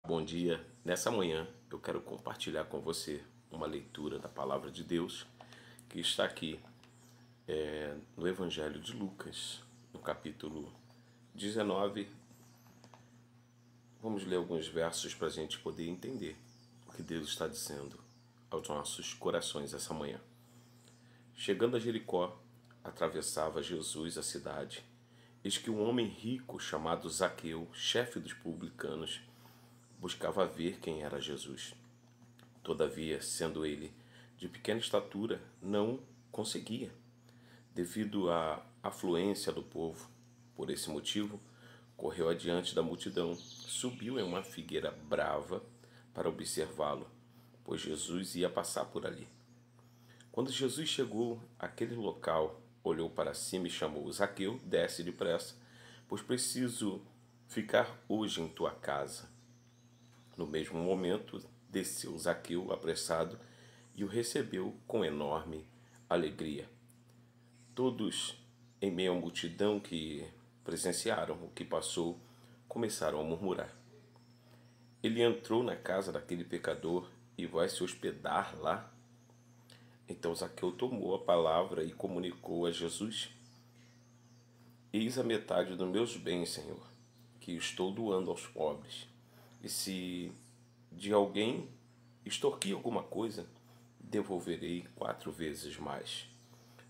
Bom dia. Nessa manhã eu quero compartilhar com você uma leitura da Palavra de Deus que está aqui no Evangelho de Lucas, no capítulo 19. Vamos ler alguns versos para a gente poder entender o que Deus está dizendo aos nossos corações essa manhã. Chegando a Jericó, atravessava Jesus a cidade. Eis que um homem rico chamado Zaqueu, chefe dos publicanos, buscava ver quem era Jesus. Todavia, sendo ele de pequena estatura, não conseguia, devido à afluência do povo. Por esse motivo, correu adiante da multidão, subiu em uma figueira brava para observá-lo, pois Jesus ia passar por ali. Quando Jesus chegou àquele local, olhou para cima e chamou: Zaqueu, desce depressa, pois preciso ficar hoje em tua casa. No mesmo momento, desceu Zaqueu apressado e o recebeu com enorme alegria. Todos, em meio à multidão que presenciaram o que passou, começaram a murmurar. Ele entrou na casa daquele pecador e vai se hospedar lá? Então Zaqueu tomou a palavra e comunicou a Jesus: Eis a metade dos meus bens, Senhor, que estou doando aos pobres. E se de alguém extorquir alguma coisa, devolverei 4 vezes mais.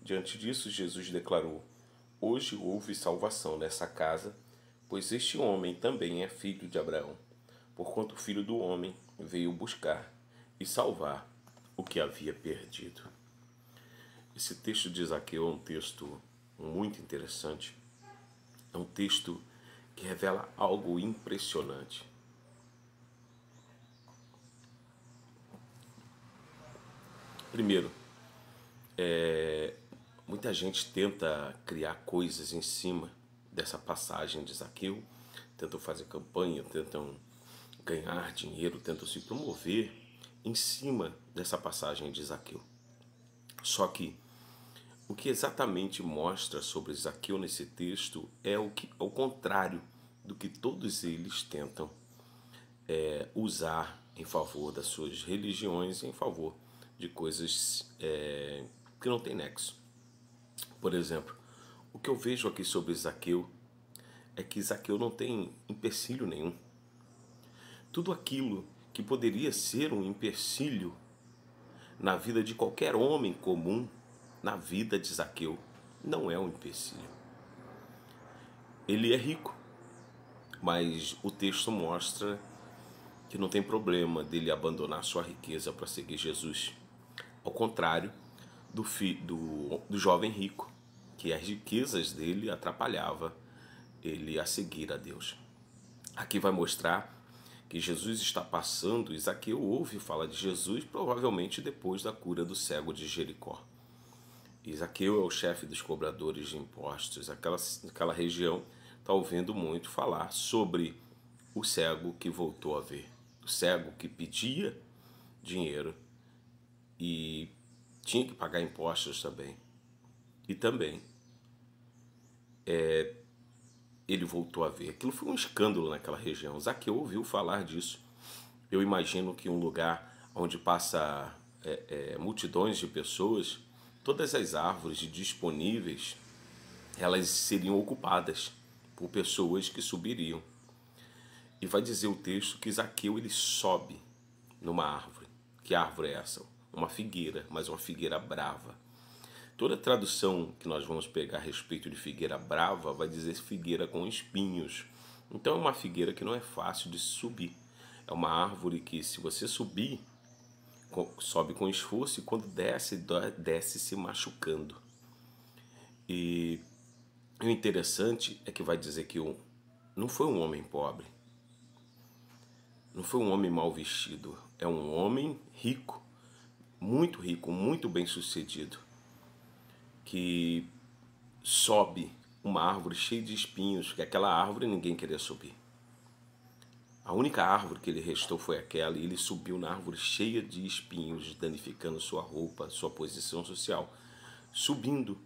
Diante disso, Jesus declarou: Hoje houve salvação nessa casa, pois este homem também é filho de Abraão, porquanto o Filho do Homem veio buscar e salvar o que havia perdido. Esse texto de Zaqueu é um texto muito interessante. É um texto que revela algo impressionante. Primeiro, muita gente tenta criar coisas em cima dessa passagem de Zaqueu, tentam fazer campanha, tentam ganhar dinheiro, tentam se promover em cima dessa passagem de Zaqueu. Só que o que exatamente mostra sobre Zaqueu nesse texto é o contrário do que todos eles tentam usar em favor das suas religiões, em favor de coisas que não tem nexo. Por exemplo, o que eu vejo aqui sobre Zaqueu é que Zaqueu não tem empecilho nenhum. Tudo aquilo que poderia ser um empecilho na vida de qualquer homem comum, na vida de Zaqueu, não é um empecilho. Ele é rico, mas o texto mostra que não tem problema dele abandonar sua riqueza para seguir Jesus. Ao contrário do jovem rico, que as riquezas dele atrapalhavam ele a seguir a Deus. Aqui vai mostrar que Jesus está passando e Zaqueu ouve falar de Jesus provavelmente depois da cura do cego de Jericó. E Zaqueu é o chefe dos cobradores de impostos. Aquela região está ouvindo muito falar sobre o cego que voltou a ver. O cego que pedia dinheiro e tinha que pagar impostos também. E também ele voltou a ver. Aquilo foi um escândalo naquela região. Zaqueu ouviu falar disso. Eu imagino que um lugar onde passa multidões de pessoas, todas as árvores disponíveis, elas seriam ocupadas por pessoas que subiriam. E vai dizer o texto que Zaqueu ele sobe numa árvore. Que árvore é essa? Uma figueira, mas uma figueira brava. Toda tradução que nós vamos pegar a respeito de figueira brava vai dizer figueira com espinhos. Então é uma figueira que não é fácil de subir. É uma árvore que, se você subir, sobe com esforço e quando desce se machucando. E o interessante é que vai dizer que não foi um homem pobre, não foi um homem mal vestido, é um homem rico, muito bem sucedido, que sobe uma árvore cheia de espinhos, que aquela árvore ninguém queria subir. A única árvore que ele restou foi aquela, e ele subiu na árvore cheia de espinhos, danificando sua roupa, sua posição social, subindo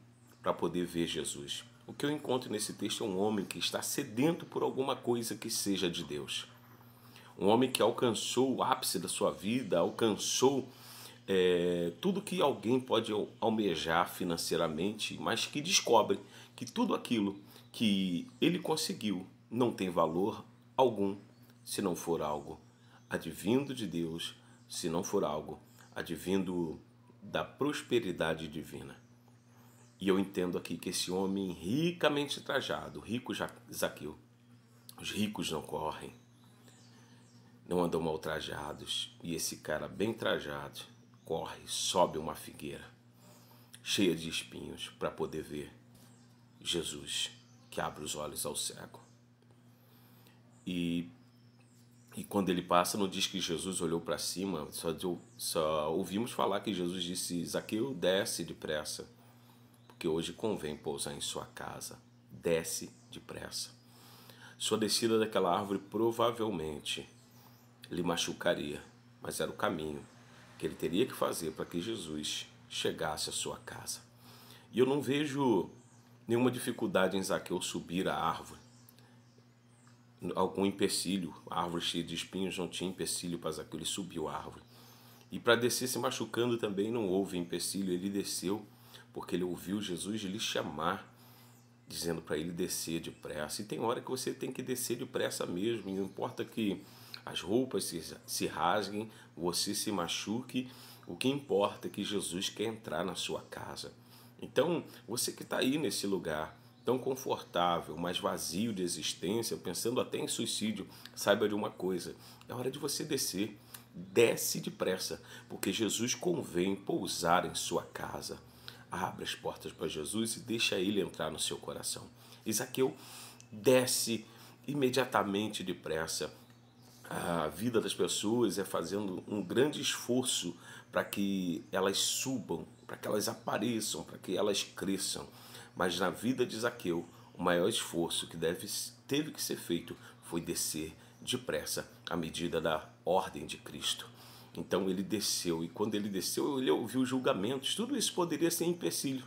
para poder ver Jesus. O que eu encontro nesse texto é um homem que está sedento por alguma coisa que seja de Deus. Um homem que alcançou o ápice da sua vida, alcançou tudo que alguém pode almejar financeiramente, mas que descobre que tudo aquilo que ele conseguiu não tem valor algum se não for algo advindo de Deus, se não for algo advindo da prosperidade divina. E eu entendo aqui que esse homem ricamente trajado, rico Zaqueu, os ricos não correm, não andam mal trajados, e esse cara bem trajado corre, sobe uma figueira cheia de espinhos para poder ver Jesus, que abre os olhos ao cego. E quando ele passa, não diz que Jesus olhou para cima, só ouvimos falar que Jesus disse: Zaqueu, desce depressa, porque hoje convém pousar em sua casa. Desce depressa. Sua descida daquela árvore provavelmente lhe machucaria, mas era o caminho que ele teria que fazer para que Jesus chegasse à sua casa. E eu não vejo nenhuma dificuldade em Zaqueu subir a árvore, algum empecilho. A árvore cheia de espinhos não tinha empecilho para Zaqueu, ele subiu a árvore. E para descer se machucando também não houve empecilho, ele desceu porque ele ouviu Jesus lhe chamar, dizendo para ele descer depressa. E tem hora que você tem que descer depressa mesmo, e não importa que as roupas se rasguem, você se machuque, o que importa é que Jesus quer entrar na sua casa. Então, você que está aí nesse lugar tão confortável, mas vazio de existência, pensando até em suicídio, saiba de uma coisa: é hora de você descer. Desce depressa, porque Jesus convém pousar em sua casa. Abre as portas para Jesus e deixa ele entrar no seu coração. Zaqueu desce imediatamente depressa. A vida das pessoas é fazendo um grande esforço para que elas subam, para que elas apareçam, para que elas cresçam. Mas na vida de Zaqueu, o maior esforço que teve que ser feito foi descer depressa, à medida da ordem de Cristo. Então ele desceu, e quando ele desceu, ele ouviu julgamentos. Tudo isso poderia ser empecilho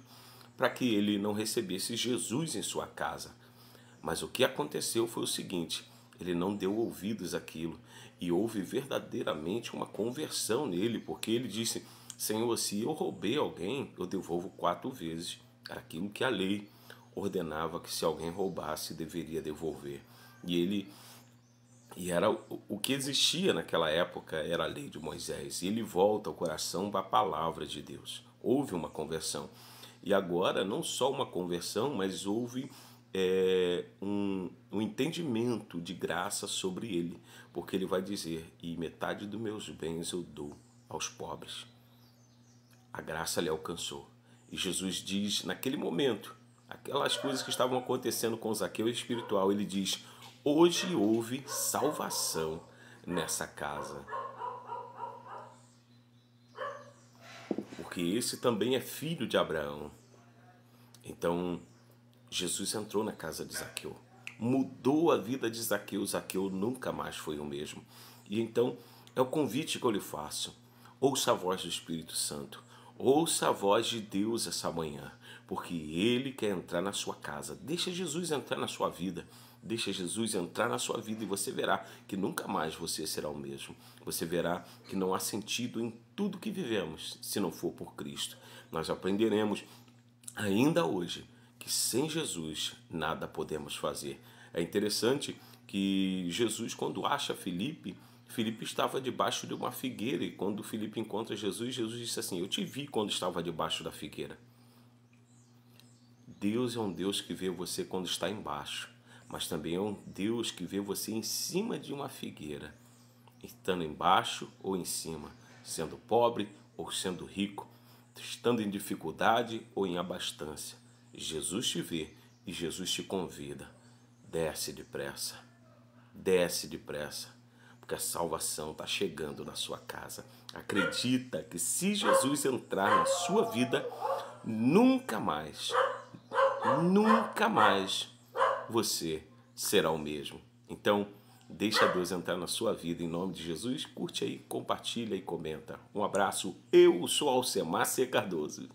para que ele não recebesse Jesus em sua casa. Mas o que aconteceu foi o seguinte: ele não deu ouvidos àquilo, e houve verdadeiramente uma conversão nele, porque ele disse: Senhor, se eu roubei alguém, eu devolvo 4 vezes aquilo que a lei ordenava que se alguém roubasse, deveria devolver. E era o que existia naquela época, era a lei de Moisés. E ele volta ao coração da palavra de Deus. Houve uma conversão. E agora, não só uma conversão, mas houve um entendimento de graça sobre ele. Porque ele vai dizer: e metade dos meus bens eu dou aos pobres. A graça lhe alcançou. E Jesus diz, naquele momento, aquelas coisas que estavam acontecendo com Zaqueu espiritual, ele diz: hoje houve salvação nessa casa. Porque esse também é filho de Abraão. Então, Jesus entrou na casa de Zaqueu. Mudou a vida de Zaqueu. Zaqueu nunca mais foi o mesmo. E então, é o convite que eu lhe faço. Ouça a voz do Espírito Santo. Ouça a voz de Deus essa manhã. Porque Ele quer entrar na sua casa. Deixa Jesus entrar na sua vida. Deixa Jesus entrar na sua vida e você verá que nunca mais você será o mesmo. Você verá que não há sentido em tudo que vivemos se não for por Cristo. Nós aprenderemos ainda hoje que sem Jesus nada podemos fazer. É interessante que Jesus, quando acha Filipe, Filipe estava debaixo de uma figueira, e quando Filipe encontra Jesus, Jesus disse assim: eu te vi quando estava debaixo da figueira. Deus é um Deus que vê você quando está embaixo, mas também é um Deus que vê você em cima de uma figueira, estando embaixo ou em cima, sendo pobre ou sendo rico, estando em dificuldade ou em abastança. Jesus te vê e Jesus te convida: desce depressa, porque a salvação está chegando na sua casa. Acredita que se Jesus entrar na sua vida, nunca mais você será o mesmo. Então, deixa Deus entrar na sua vida em nome de Jesus. Curte aí, compartilha e comenta. Um abraço. Eu sou Alcemar C. Cardoso.